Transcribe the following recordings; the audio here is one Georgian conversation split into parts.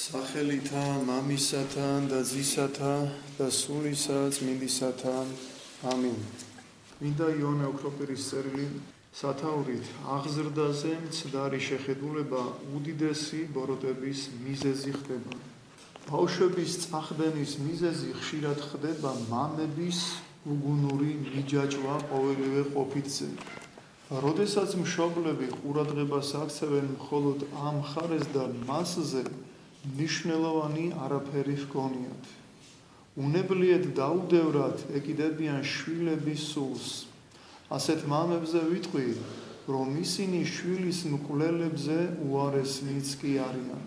სახელითა მამისათან და ძისათა და სულისა წმინდისათან. ამინ. მინდა იონე ოქროპირის წერილი სათაურით აღზრდაზე მცდარი შეხედულება უდიდესი ბოროტების მიზეზი ხდება. ბავშვების წახდენის მიზეზი ხშირად ხდება მამების უგუნური მიჯაჭვა ყოველივე ყოფითზე. როდესაც მშობლები ყურადღებას აქცევენ მხოლოდ ამ მხარეს და მასზე მნიშვნელოვანი არაფერი ჰგონიათ. უნებლიეთ დაუდევრად ეკიდებიან შვილების სულს. ასეთ მამებზე ვიტყვი, რომ ისინი შვილის მკვლელებზე უარესნიც კი არიან.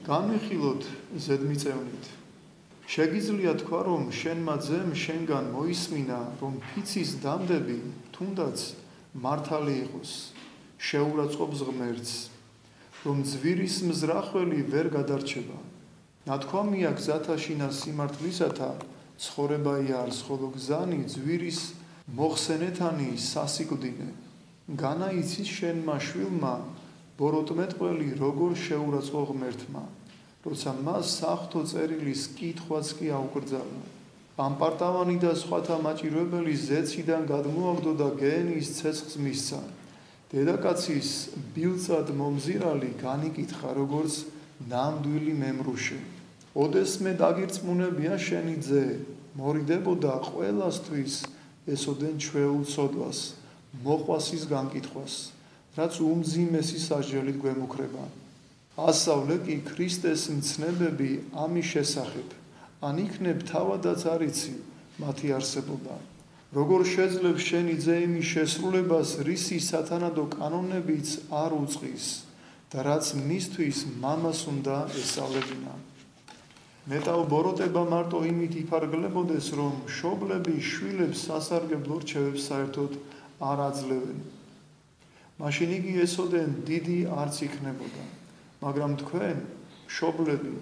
განვიხილოთ ზედმიწევნით. შეგიძლია თქვა, რომ შენმა ძემ შენგან მოისმინა, რომ ფიცის დამდები თუნდაც მართალი იყოს, შეურაცხყოფს ღმერთს, რომ ძვირის მზრახველი ვერ გადარჩება. ნათქვამია გზათაშინა სიმართლისათა ცხოვრება იარს, ხოლო გზანი ძვირის მოხსენეთანი სასიკვდინე. განაიცის შენმა შვილმა ბოროტმეტყველი როგორ შეურაცხო ღმერთმა, როცა მას საღვთო წერილის კითხვაც კი აუკრძალა. ამპარტავანი და სხვათა მაჭირვებელი ზეციდან გადმოაგდო და გენის ცეცხლს მისცა. დედაკაცის ბილწად მომზირალი განიკითხა როგორც ნამდვილი მემრუშე. ოდესმე დაგირწმუნებია შენი ძე, მორიდებოდა ყველასთვის ესოდენ ჩვეულ ცოდვას, მოყვასის განკითხვას, რაც უმძიმესი სასჯელით გვემუქრება. ასავლე კი ქრისტეს მცნებები ამის შესახებ, ან იქნებ თავადაც არიცი მათი არსებობა. როგორ შეძლებს შენი ძე იმის შესრულებას, რისი სათანადო კანონებიც არ უწყის და რაც მისთვის მამას უნდა ესწავლებინა. მეტაო ბოროტება მარტო იმით იფარგლებოდეს, რომ მშობლები შვილებს სასარგებლო რჩევებს საერთოდ არ აძლევენ. მაშინ იგი ესოდენ დიდი არც იქნებოდა. მაგრამ თქვენ, მშობლები,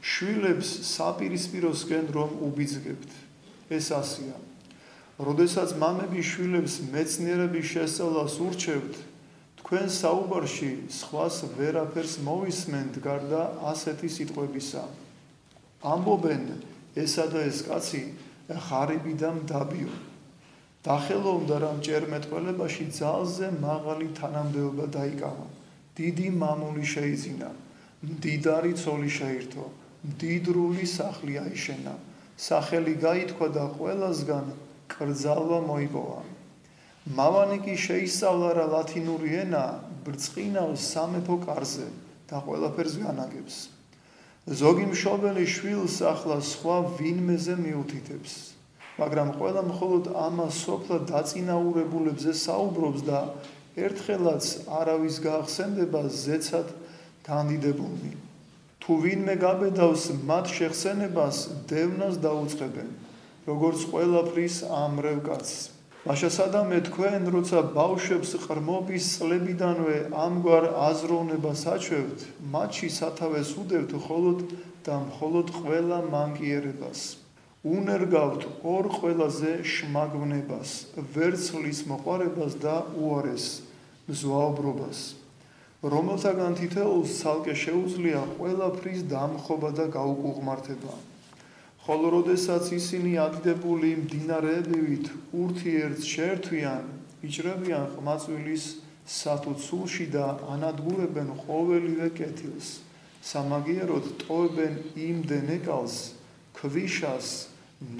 შვილებს საპირისპიროსკენ რომ უბიძგებთ. ეს ასია. როდესაც მამები შვილებს მეცნიერების შესწავლას ურჩევთ, თქვენ საუბარში სხვას ვერაფერს მოვისმენთ გარდა ასეთი სიტყვებისა. ამბობენ, ესა და ეს კაცი ღარიბი და მდაბიო. დახელოვნდა, რომ ჭერმეტყველებაში ძალზე მაღალი თანამდებობა დაიკავა. დიდი მამული შეიძინა, მდიდარი ცოლი შეირთო, მდიდრული სახლი აიშენა, სახელი გაითქვა და ყველასგან კრძალვა მოიპოვა. მავანი კი შეისწავლა რა ლათინური ენა ბრწყინავს სამეფო კარზე და ყველაფერს განაგებს. ზოგი მშობელი შვილს ახლა სხვა ვინმეზე მიუთითებს, მაგრამ ყველა მხოლოდ ამას სოფლად დაწინაურებულებზე საუბრობს და ერთხელაც არავის გაახსენდება ზეცად განდიდებულნი. თუ ვინმე გაბედავს მათ შეხსენებას, დევნას დაუწყებენ, როგორც ყველაფრის ამრევ კაცს. მაშა სადამე თქვენ, როცა ბავშვებს ყრმობის წლებიდანვე ამგვარ აზროვნებას აჩვევთ, მათში სათავეს უდევთ მხოლოდ და მხოლოდ ყველა მანკიერებას. უნერგავთ ორ ყველაზე შმაგვნებას, ვერცხლის მოყვარებას და უარეს მზვაუბრობას, რომელთაგან თითოეულს ცალკე შეუძლია ყველაფრის დამხობა და გაუკუღმართება. ხოლო როდესაც ისინი ადიდებული მდინარეებივით ურთიერთს შეერთვიან, იჭრებიან ყმაწვილის სათუცულში და ანადგურებენ ყოველივე კეთილს. სამაგიეროდ ტოვებენ იმდენ ეკალს, ქვიშას,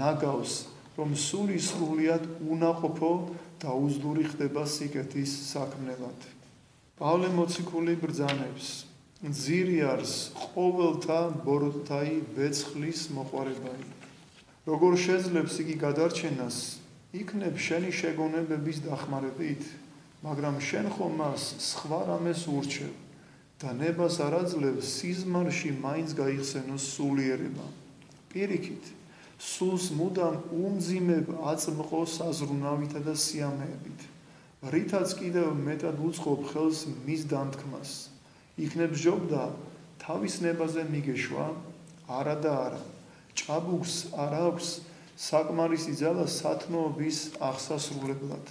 ნაგავს, რომ სრულიად უნაყოფო და უზდური ხდება სიკეთის საქმნელად. პავლე მოციქული ბრძანებს, ძირი არის ყოველთა ბოროტთაი ვეცხლის მოყვარებაი. როგორ შეძლებს იგი გადარჩენას, იქნებ შენი შეგონებების დახმარებით, მაგრამ შენ ხომ მას სხვა რამეს ურჩევ და ნებას არ აძლევს სიზმარში მაინც გაიხსენოს სულიერება. პირიქით, სულს მუდამ უმძიმებ აწმყო საზრუნავითა და სიამეებით, რითაც კიდევ მეტად უწყობ ხელს მის დამთქმას. იქნებ ჯობდა თავის ნებაზე მიგეშვა, არა და არა. ჭაბუკს არ აქვს საკმარისი ძალა სათნოების აღსასრულებლად.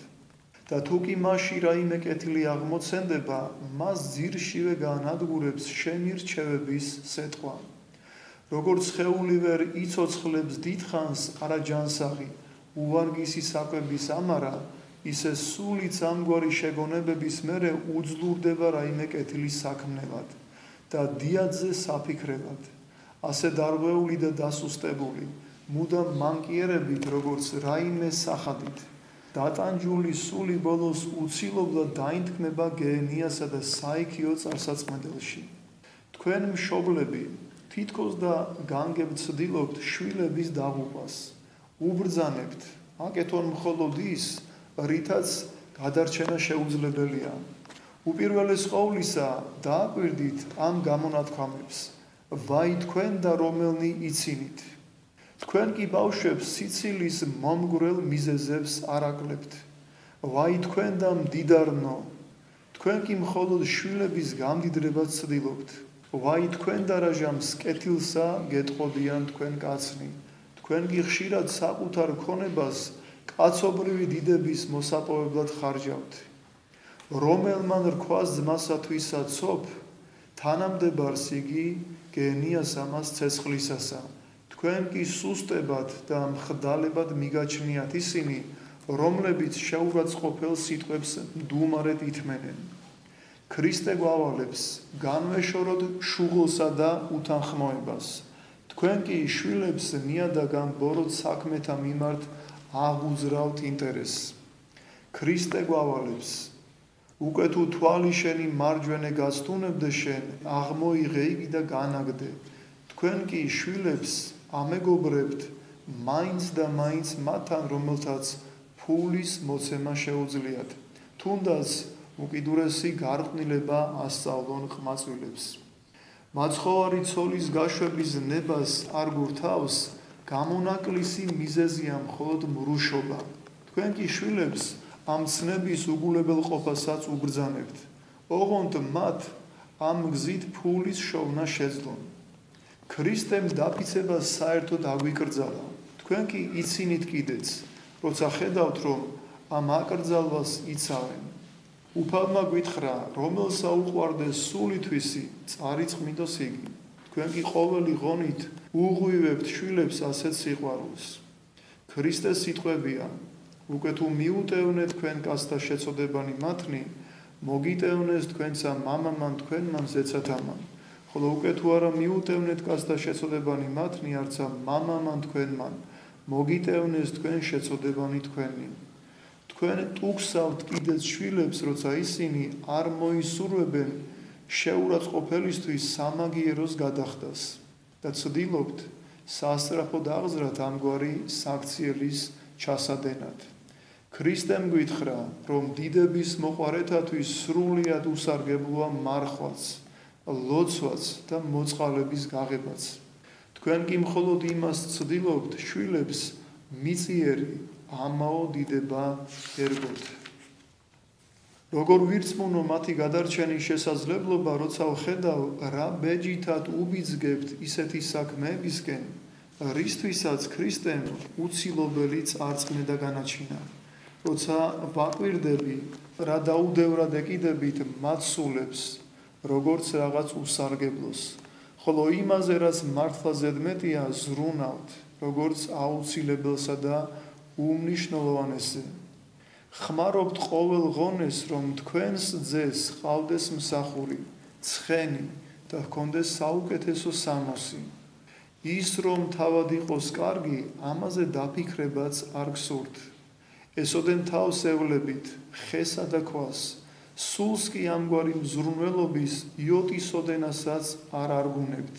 და თუ კი მასში რაიმე კეთილი აღმოცენდება, მას ძირშივე განადგურებს შენი რჩევების სეტყვა. როგორც ხეული ვერ იცოცხლებს დიდხანს არაჯანსაღი უვარგისი საკვების ამარა, ისე სულიც ამგვარი შეგონებების მერე უძლურდება რაიმე კეთილის საქმნელად და დიადზე საფიქრებად. ასე დარღვეული და დასუსტებული, მუდამ მანკიერებით, როგორც რაიმე სახადით. დატანჯული სული ბოლოს უცილობლად დაინთქმება გეენიასა და საიქიო წარსაწმენდელში. თქვენ მშობლები, თითქოს და განგებთ ცდილობთ შვილების დაღუპვას. უბრძანებთ, აკეთონ მხოლოდ ის, რითაც გადარჩენა შეუძლებელია. უპირველეს ყოვლისა დააკვირდით ამ გამონათქვამებს. ვაი თქვენ და რომელნი იცინით. თქვენ კი ბავშვებს სიცილის მომგვრელ მიზეზებს არ აკლებთ. ვაი თქვენ და მდიდარნო. თქვენ კი მხოლოდ შვილების გამდიდრებას ცდილობთ. ვაი თქვენ და რაჟამს კეთილსა გეტყოდიან თქვენ კაცნი. თქვენ კი ხშირად საკუთარ ქონებას კაცობრივი დიდების მოსაპოვებლად ხარჯავთ. რომელმან რქვას ძმასათვისა ცოფ, თანამდებარს იგი გენიას ამას ცეცხლისასა. თქვენ კი სუსტებად და მხდალებად მიგაჩნიათ ისინი, რომლებიც შეურაცხყოფელ სიტყვებს მდუმარედ ითმენენ. ქრისტე გვავალებს, განვეშოროთ შუღლსა და უთანხმოებას. თქვენ კი შვილებს ნიადაგან ბოროტ საქმეთა მიმართ აღუძრავთ ინტერესს. ქრისტე გვავალებს, უკვე თუ თვალი შენი მარჯვენე გასტუნებდე შენ, აღმოიღე იგი და განაგდე. თქვენ კი შვილებს ამეგობრებთ მაინც და მაინც მათთან, რომელთაც ფულის მოცემა შეუძლიათ. თუნდაც უკიდურესი გარყვნილება ასწავლონ ყმაწვილებს. მაცხოვარი ცოლის გაშვების ნებას არ გურთავს, გამონაკლისი მიზეზია მხოლოდ მრუშობა. თქვენ კი შვილებს ამ ცნების უგულებელყოფასაც უბრძანებთ. ოღონდ მათ ამ გზით ფულის შოვნა შეძლონ. ქრისტემ დაფიცებას საერთოდ აგვიკრძალა. თქვენ კი იცინით კიდეც, როცა ხედავთ, რომ ამ აკრძალვას იცავენ. უფალმა გვითხრა, რომელსა უყვარდეს სულითვისი, წარიწყმიდოს იგი. თქვენ კი ყოველი ღონით უღვივებთ შვილებს ასეთ სიყვარულს. ქრისტეს სიტყვებია, უკვე თუ მიუტევნეთ თქვენ კაცთა შეწოდებანი მათნი, მოგიტევნეს თქვენცა მამამან თქვენმან ზეცათამან. ხოლო უკვე თუ არა მიუტევნეთ კაცთა შეწოდებანი მათნი, არცა მამამან თქვენმან, მოგიტევნეს თქვენ შეწოდებანი თქვენი. თქვენ ტუგსავთ კიდეც შვილებს, როცა ისინი არ მოისურვებენ შეურაცხყოფელისთვის სამაგიეროს გადახდას და ცდილობთ სასწრაფოდ აღზრათ ამგვარი საქციელის ჩასადენად. ქრისტემ გვითხრა, რომ დიდების მოყვარეთათვის სრულიად უსარგებლოა მარხვაც, ლოცვაც და მოწყალების გაღებაც. თქვენ კი მხოლოდ იმას ცდილობთ შვილებს მიწიერი ამაო დიდება ერგოთ. როგორ ვირწმუნო მათი გადარჩენის შესაძლებლობა, როცა ვხედავ, რა ბეჯითად უბიძგებთ ისეთი საქმეებისკენ, რისთვისაც ქრისტემ უცილობელი წარწყნა და განაჩინა. როცა ვაკვირდები, რა დაუდევრად ეკიდებით მათ სულებს, როგორც რაღაც უსარგებლოს, ხოლო იმაზე, რაც მართლა ზედმეტია, ზრუნავთ, როგორც აუცილებელსა და უმნიშვნელოვანესზე. ხმარობთ ყოველ ღონეს, რომ თქვენს ძეს ყავდეს მსახური, ცხენი და ჰქონდეს საუკეთესო სამოსი. ის რომ თავად იყოს კარგი, ამაზე დაფიქრებაც არ გსურთ. ესოდენ თავს ევლებით, ხესა და ქვას, სულს კი ამგვარი მზრუნველობის იოტისოდენასაც არ არგუნებთ.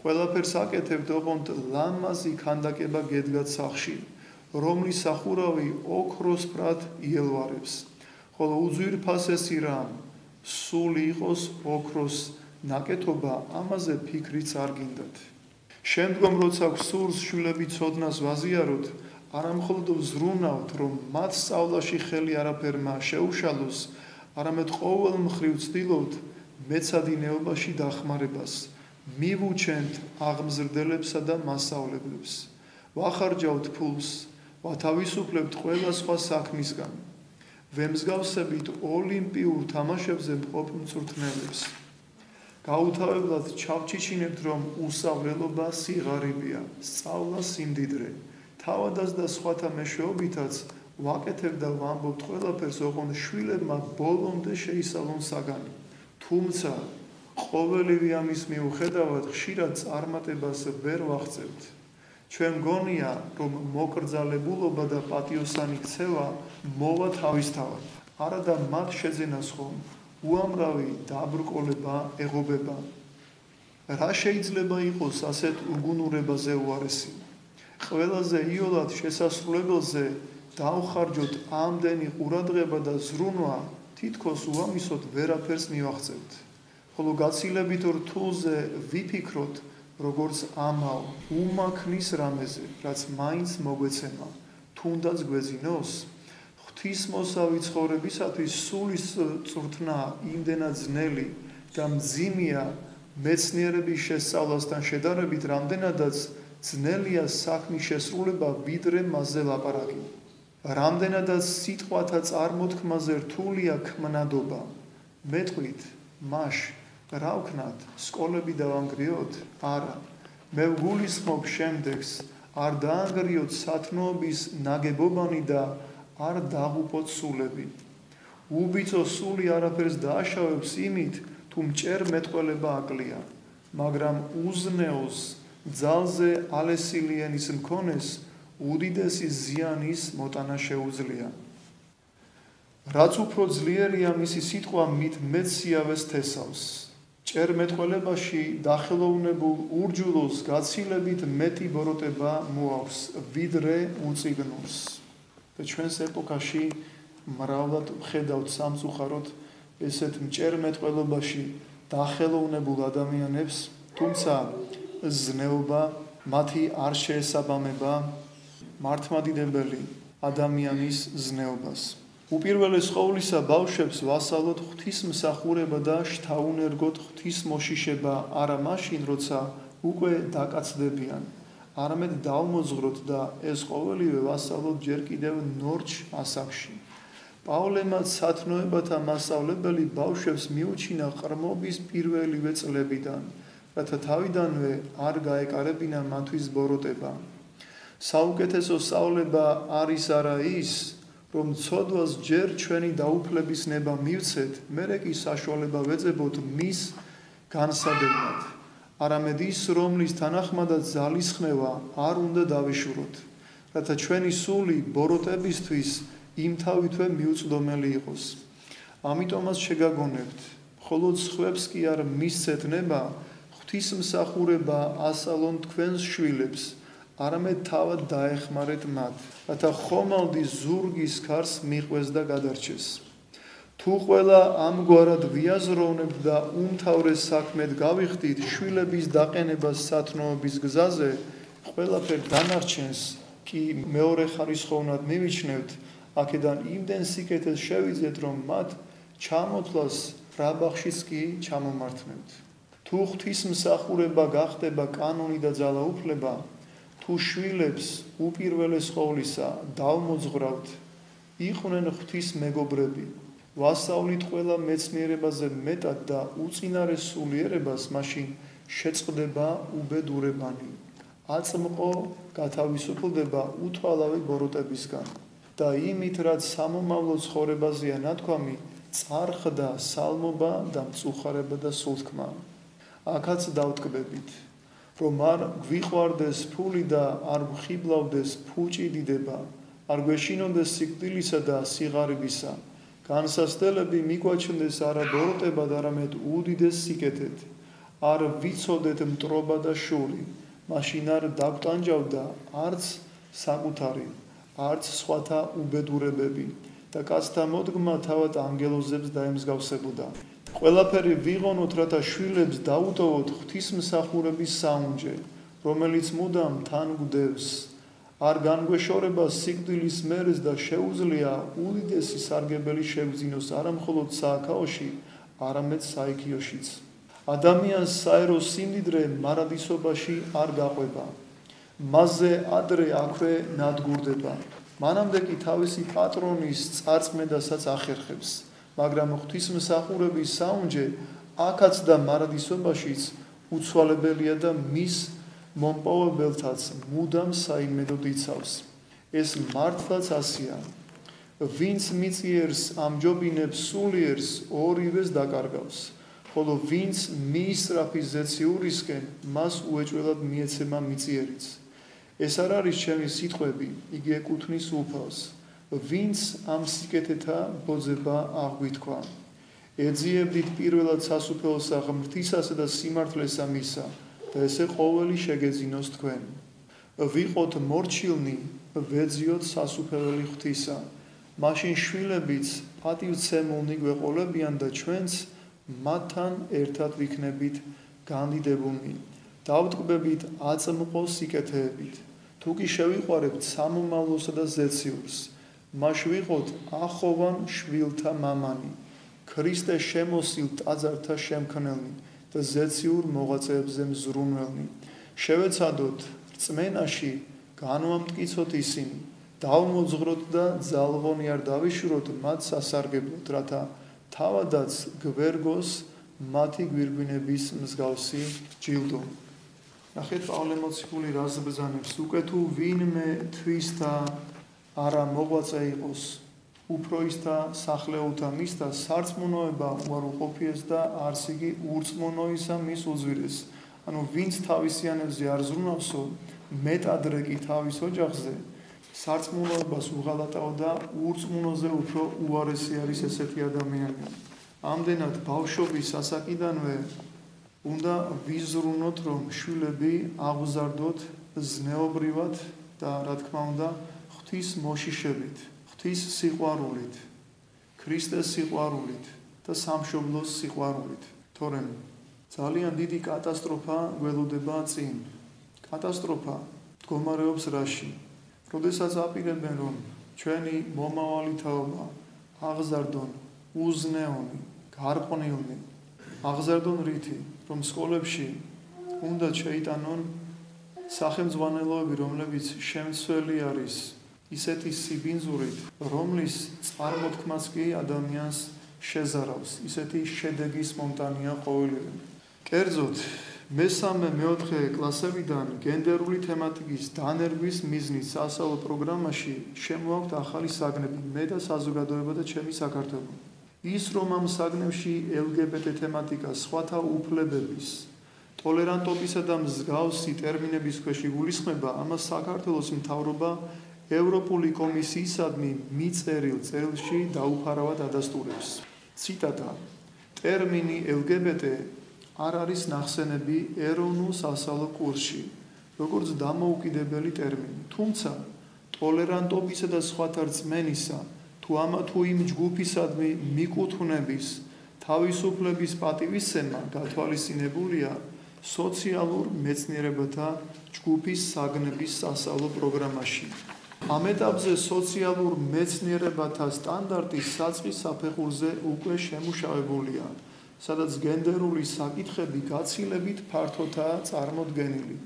ყველაფერს აკეთებთ, ოღონდ ლამაზი ქანდაკება გედგათ სახლში, რომლის სახურავი ოქროსფრად იელვარებს, ხოლო უძვირფასესი რამ, სული იყოს ოქროს ნაკეთობა, ამაზე ფიქრიც არ გინდათ. შემდგომ, როცა გსურს შვილები ცოდნას ვაზიაროთ, არა მხოლოდ ვზრუნავთ, რომ მათ სწავლაში ხელი არაფერმა შეუშალოს, არამედ ყოველ მხრივ ვცდილობთ მეცადინეობაში დახმარებას, მივუჩენთ აღმზრდელებსა და მასწავლებლებს, ვახარჯავთ ფულს, ვათავისუფლებთ ყველა სხვა საქმისგან, ვემსგავსებით ოლიმპიურ თამაშებზე მყოფ მწვრთნელებს. გაუთავებლად ჩავჩიჩინებთ, რომ უსავლელობა სიღარიბეა, სწავლა სიმდიდრე. თავადაც და სხვათა მეშვეობითაც ვაკეთებ და ვამბობთ ყველაფერს, ოღონდ შვილებმა ბოლომდე შეისწავლონ საგანი. თუმცა ყოველივე ამის მიუხედავად ხშირად წარმატებას ვერ ვაღწევთ. ჩვენ მგონია, რომ მოკრძალებულობა და პატიოსანი ქცევა მოვა თავისთავად. არადა მათ შეძენას ხომ უამრავი დაბრკოლება ეღობება. რა შეიძლება იყოს ასეთ უგუნურებაზე უარესი? ყველაზე იოლად შესასრულებელზე დავხარჯოთ ამდენი ყურადღება და ზრუნვა, თითქოს უამისოდ ვერაფერს მივაღწევთ. ხოლო გაცილებით რთულზე ვიფიქროთ, როგორც ამაო, უმაქნის რამეზე, რაც მაინც მოგვეცემა, თუნდაც გვეძინოს. ღვთისმოსავი ცხოვრებისათვის სულის წვრთნა იმდენად ძნელი და მძიმეა მეცნიერების შესწავლასთან შედარებით, რამდენადაც ძნელია საქმის შესრულება, ვიდრე მასზე ლაპარაკი. რამდენადაც სიტყვათა წარმოთქმაზე რთულია ქმნადობა. მეტყვით, მაშ რა ვქნათ, სკოლები დავანგრიოთ? არა, მე ვგულისხმობ შემდეგს, არ დაანგრიოთ სათნოების ნაგებობანი და არ დაღუპოთ სულები. უბიცო სული არაფერს დააშავებს იმით, თუ მჭერ-მეტყველება აკლია, მაგრამ უზნეოს ძალზე ალესილიანის მქონეს უდიდესი ზიანის მოტანა შეუძლია. რაც უფრო ძლიერია მისი სიტყვა, მით მეტ სიავეს თესავს. ჭერ-მეტყველებაში დახელოვნებულ ურჯულოს გაცილებით მეტი ბოროტება მოაქვს, ვიდრე უწიგნურს. და ჩვენს ეპოქაში მრავლად ვხედავთ სამწუხაროდ ესეთ მჭერ-მეტყველობაში დახელოვნებულ ადამიანებს, თუმცა ზნეობა მათი არ შეესაბამება მართლმადიდებელი ადამიანის ზნეობას. უპირველეს ყოვლისა ბავშვებს ვასწავლოთ ღვთისმსახურება და შთაუნერგოთ ღვთისმოშიშება არა მაშინ, როცა უკვე დაკაცდებიან, არამედ დავმოძღვროთ და ეს ყოველივე ვასწავლოთ ჯერ კიდევ ნორჩ ასაკში. პავლემაც სათნოებათა მასწავლებელი ბავშვებს მიუჩინა ყრმობის პირველივე წლებიდან, რათა თავიდანვე არ გაეკარებინა მათთვის ბოროტება. საუკეთესო სწავლება არის არა ის, რომ ცოდვას ჯერ ჩვენი დაუფლების ნება მივცეთ, მერე კი საშუალება ვეძებოთ მის განსადევნად, არამედ ის, რომლის თანახმადაც ძალისხმევა არ უნდა დავეშუროთ, რათა ჩვენი სული ბოროტებისთვის იმთავითვე მიუწვდომელი იყოს. ამიტომაც შეგაგონებთ, მხოლოდ სხვებს კი არ მისცეთ ნება, ღვთისმსახურება ასწავლონ თქვენს შვილებს, არამედ თავად დაეხმარეთ მათ, რათა ხომალდი ზურგის ქარს მიყვეს და გადარჩეს. თუ ყველა ამგვარად ვიაზროვნებთ და უმთავრეს საქმედ გავიხდით შვილების დაყენებას სათნოების გზაზე, ყველაფერ დანარჩენს კი მეორეხარისხოვნად მივიჩნევთ, აქედან იმდენ სიკეთეს შევიძეთ, რომ მათ ჩამოთვლას რა ბაღშიც კი ჩამომართმევთ. თუ ღვთისმსახურება გახდება კანონი და ძალაუფლება, თუ შვილებს უპირველეს ყოვლისა დავმოძღვრავთ, იყვნენ ღვთის მეგობრები, ვასწავლით ყველა მეცნიერებაზე მეტად და უწინარეს სულიერებას, მაშინ შეწყდება უბედურებანი, აწმყო გათავისუფლდება უთვალავი ბოროტებისგან და იმით, რაც სამომავლო ცხოვრებაზეა ნათქვამი, წარხდა სალმობა და მწუხარება და სულთქმა. აქაც დავტკბებით, რომ არ გვიყვარდეს ფული და არ გვხიბლავდეს ფუჭი დიდება, არ გვეშინოდეს სიკვდილისა და სიღარიბისა, განსასწრებელი მიგვაჩნდეს არა ბოროტებად, არამედ უდიდეს სიკეთეთ, არ ვიცოდეთ მტრობა და შური, მაშინ არ დაგვტანჯავდა არც საკუთარი, არც სხვათა უბედურებები და კაცთა მოდგმა თავად ანგელოზებს დაემსგავსებოდა. ყველაფერი ვიღონოთ, რათა შვილებს დაუტოვოთ ღვთისმსახურების საუნჯე, რომელიც მუდამ თან გვდევს. არ განგვეშორება სიკვდილის მერეს და შეუძლია უდიდესი სარგებელი შევძინოს არა მხოლოდ სააქაოში, არამედ საიქიოშიც. ადამიანს საერო სიმდიდრე მარადისობაში არ გაყვება. მასზე ადრე აქვე ნადგურდება. მანამდე კი თავისი პატრონის წარწმენასაც ახერხებს, მაგრამ ღვთისმსახურების საუნჯე აქაც და მარადისობაშიც უცვალებელია და მის მომპოვებელთაც მუდამ საიმედოდ იცავს. ეს მართლაც ასია. ვინც მიწიერს ამჯობინებს სულიერს ორივეს დაკარგავს, ხოლო ვინც მიისწრაფის ზეციურისკენ მას უეჭველად მიეცემა მიწიერიც. ეს არ არის ჩემი სიტყვები, იგი ეკუთვნის უფალს, ვინც ამ სიკეთეთა ბოძება აღგვითქვა. ეძიებდით პირველად სასუფეველსა ღმრთისასა და სიმართლესა მისა და ესე ყოველი შეგეძინოს თქვენ. ვიყოთ მორჩილნი, ვეძიოთ სასუფეველი ღვთისა, მაშინ შვილებიც პატივცემულნი გვეყოლებიან და ჩვენც მათთან ერთად ვიქნებით განდიდებულნი, დავტკბებით აწმყო სიკეთეებით. თუ კი შევიყვარებთ სამომავლოსა და ზეციურს, მაშ ვიყოთ ახოვან შვილთა მამანი, ქრისტე შემოსილ ტაძართა შემქმნელნი და ზეციურ მოღვაწეებზე მზრუნველნი. შევეცადოთ რწმენაში განვამტკიცოთ ისინი, დავმოძღვროთ და ძალღონი არ დავიშუროთ მათ სასარგებლოდ, რათა თავადაც გვერგოს მათი გვირგვინების მსგავსი ჯილდო. ნახეთ პავლე მოციქული რას ბრძანებს, უკვე თუ ვინმე თვის და არა მოღვაწე იყოს, უფრო ის და სახლეულთა მისთა სარწმუნოება უარყოფიეს და არც იგი ურწმუნოისა მის უძვირეს. ანუ ვინც თავისიანებზე არ ზრუნავსო, მეტადრე კი თავის ოჯახზე სარწმუნოებას უღალატაო და ურწმუნოზე უფრო უარესი არის ესეთი ადამიანი. ამდენად ბავშვობის ასაკიდანვე უნდა ვიზრუნოთ, რომ შვილები აღზარდოთ ზნეობრივად და რა თქმა უნდა ღვთის მოშიშებით, ღვთის სიყვარულით, ქრისტეს სიყვარულით და სამშობლოს სიყვარულით. თორემ ძალიან დიდი კატასტროფა გველოდება წინ. კატასტროფა მდგომარეობს რაში? როდესაც აპირებენ, რომ ჩვენი მომავალი თაობა აღზარდონ უზნეონი, გარყვნილნი, აღზარდონ რითი, რომ სკოლებში უნდა შეიტანონ სახელმძღვანელოები, რომლებიც შემცველი არის ისეთი სიბინძურით, რომლის წარმოთქმაც კი ადამიანს შეზარავს, ისეთი შედეგის მომტანია ყოველივე. კერძოდ, მესამე-მეოთხე კლასებიდან გენდერული თემატიკის დანერგვის მიზნით სასწავლო პროგრამაში შემოაქვთ ახალი საგნები, მე და საზოგადოება და ჩემი საქართველო. ის რომ ამ საგნებში LGBT თემატიკა სხვათა უფლებების, ტოლერანტობისა და მსგავსი ტერმინების ქვეშ იგულისხმება, ამას საქართველოს მთავრობა ევროპული კომისიისადმი მიწერილ წერილში დაუფარავად ადასტურებს. ციტატა: ტერმინი LGBT არ არის ნახსენები ეროვნულ სასწავლო კურსში, როგორც დამოუკიდებელი ტერმინი, თუმცა ტოლერანტობისა და სხვათა რწმენისა თუ ამა თუ იმ ჯგუფისადმი მიკუთვნების თავისუფლების პატივისცემა გათვალისწინებულია სოციალურ მეცნიერებათა ჯგუფის საგნების სასწავლო პროგრამაში. ამ ეტაპზე სოციალურ მეცნიერებათა სტანდარტის საწყის საფეხურზე უკვე შემუშავებულია, სადაც გენდერული საკითხები გაცილებით ფართოდაა წარმოდგენილი.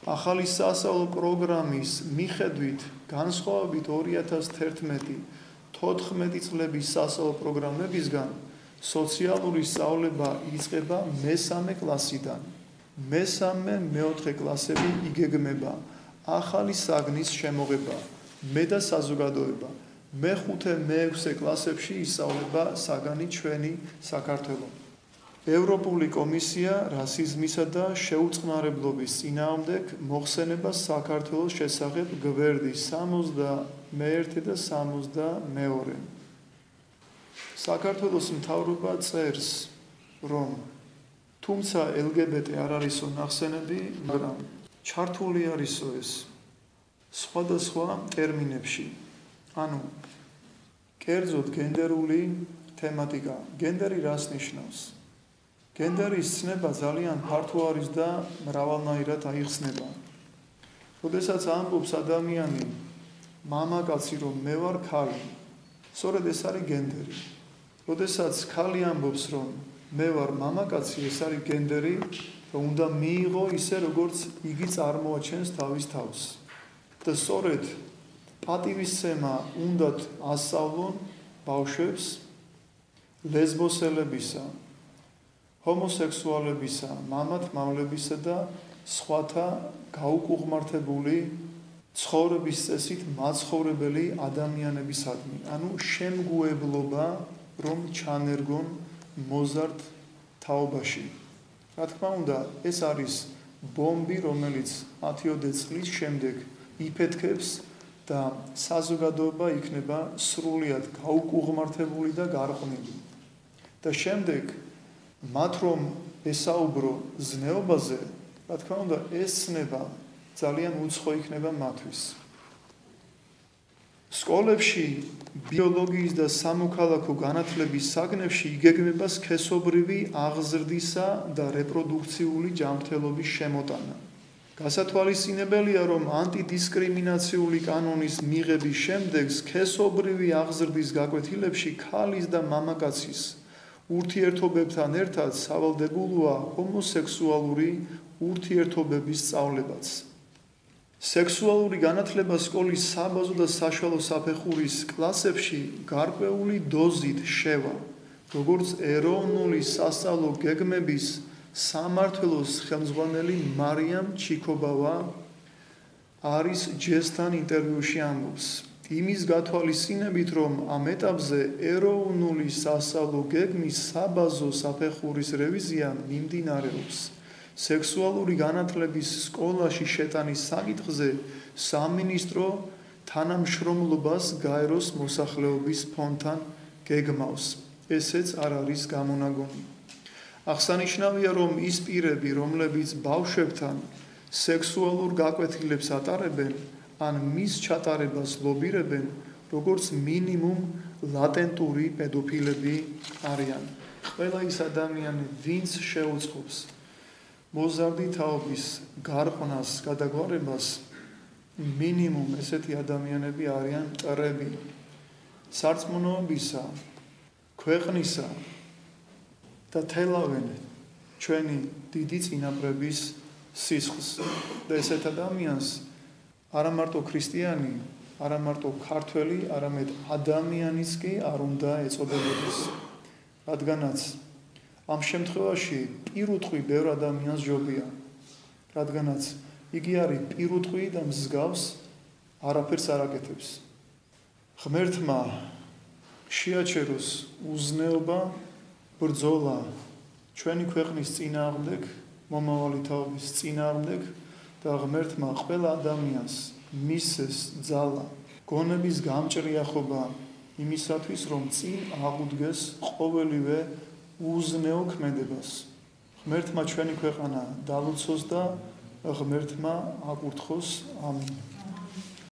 ახალი სასწავლო პროგრამის მიხედვით განსხვავებით 2011-14 წლების სასწავლო პროგრამებისგან სოციალური სწავლება იწყება მესამე კლასიდან. მესამე-მეოთხე კლასები იგეგმება ახალი საგნის შემოღება, მე და საზოგადოება. მეხუთე-მეექვსე კლასებში ისწავლება საგანი ჩვენი საქართველო. ევროპული კომისია რასიზმისა და შეუწყნარებლობის წინააღმდეგ მოხსენებას საქართველოს შესახებ გვერდის 61 და 62. საქართველოს მთავრობა წერს, რომ თუმცა LGBT არ არისო ნახსენები, მაგრამ ჩართული არისო ეს სხვადასხვა ტერმინებში. ანუ კერძოდ გენდერული თემატიკა. გენდერი რას ნიშნავს? გენდერის ცნება ძალიან ფართო არის და მრავალნაირად აიხსნება. როდესაც ამბობს ადამიანი, მამაკაცი, რომ მე ვარ ქალი, სწორედ ეს არის გენდერი. როდესაც ქალი ამბობს, რომ მე ვარ მამაკაცი, ეს არის გენდერი, რომ უნდა მიიღო ისე, როგორც იგი წარმოაჩენს თავის თავს. და სწორედ პატივისცემა უნდათ ასწავლონ ბავშვებს ლესბოსელებისა, ჰომოსექსუალებისა, მამათ-მამლებისა და სხვათა გაუკუღმართებული ცხოვრების წესით მაცხოვრებელი ადამიანებისადმი. ანუ შემგუებლობა, რომ ჩანერგონ მოზარდ თაობაში. რა თქმა უნდა, ეს არის ბომბი, რომელიც 10-20 წლის შემდეგ იფეთქებს და საზოგადოება იქნება სრულიად გაუკუღმართებული და გარყვნილი. და შემდეგ მათ რომ ესაუბრო ზნეობაზე, რა თქმა უნდა, ეს ცნება ძალიან უცხო იქნება მათთვის. სკოლებში ბიოლოგიის და სამოქალაქო განათლების საგნებში იგეგმება სქესობრივი აღზრდისა და რეპროდუქციული ჯანმრთელობის შემოტანა. გასათვალისწინებელია, რომ ანტიდისკრიმინაციული კანონის მიღების შემდეგ სქესობრივი აღზრდის გაკვეთილებში ქალის და მამაკაცის ურთიერთობებთან ერთად სავალდებულოა ჰომოსექსუალური ურთიერთობების სწავლებაც. სექსუალური განათლება სკოლის საბაზო და საშუალო საფეხურის კლასებში გარკვეული დოზით შევა, როგორც ეროვნული სასწავლო გეგმების სამმართველოს ხელმძღვანელი მარიამ ჩიკობავა არის ჯესთან ინტერვიუში ამბობს. იმის გათვალისწინებით, რომ ამ ეტაპზე ეროვნული სასწავლო გეგმის საბაზო საფეხურის რევიზია მიმდინარეობს. სექსუალური განათლების სკოლაში შეტანის საკითხზე სამინისტრო თანამშრომლობას გაეროს მოსახლეობის ფონდთან გეგმავს. ესეც არ არის გამონაგონი. აღსანიშნავია, რომ ის პირები, რომლებიც ბავშვებთან სექსუალურ გაკვეთილებს ატარებენ, ან მის ჩატარებას ლობირებენ, როგორც მინიმუმ ლატენტური პედოფილები არიან. ყველა ის ადამიანი, ვინც შეუწყობს მოზარდი თაობის გარყვნას, გადაგვარებას, მინიმუმ ესეთი ადამიანები არიან მტრები სარწმუნოებისა, ქვეყნისა და თელავენ ჩვენი დიდი წინაპრების სისხლს. და ესეთ ადამიანს არა მარტო ქრისტიანი, არა მარტო ქართველი, არამედ ადამიანიც კი არ უნდა ეწოდებოდეს. რადგანაც ამ შემთხვევაში პირუტყვი ბევრ ადამიანს ჯობია, რადგანაც იგი არის პირუტყვი და მსგავს არაფერს არ აკეთებს. ღმერთმა შეაჩეროს უზნეობა, ბრძოლა ჩვენი ქვეყნის წინააღმდეგ, მომავალი თაობის წინააღმდეგ და ღმერთმა ყველა ადამიანს მისცეს ძალა, გონების გამჭრიახობა იმისათვის, რომ წინ აღუდგეს ყოველივე უზნეო ქმედებას. ღმერთმა ჩვენი ქვეყანა დალოცოს და ღმერთმა აკურთხოს. ამინ.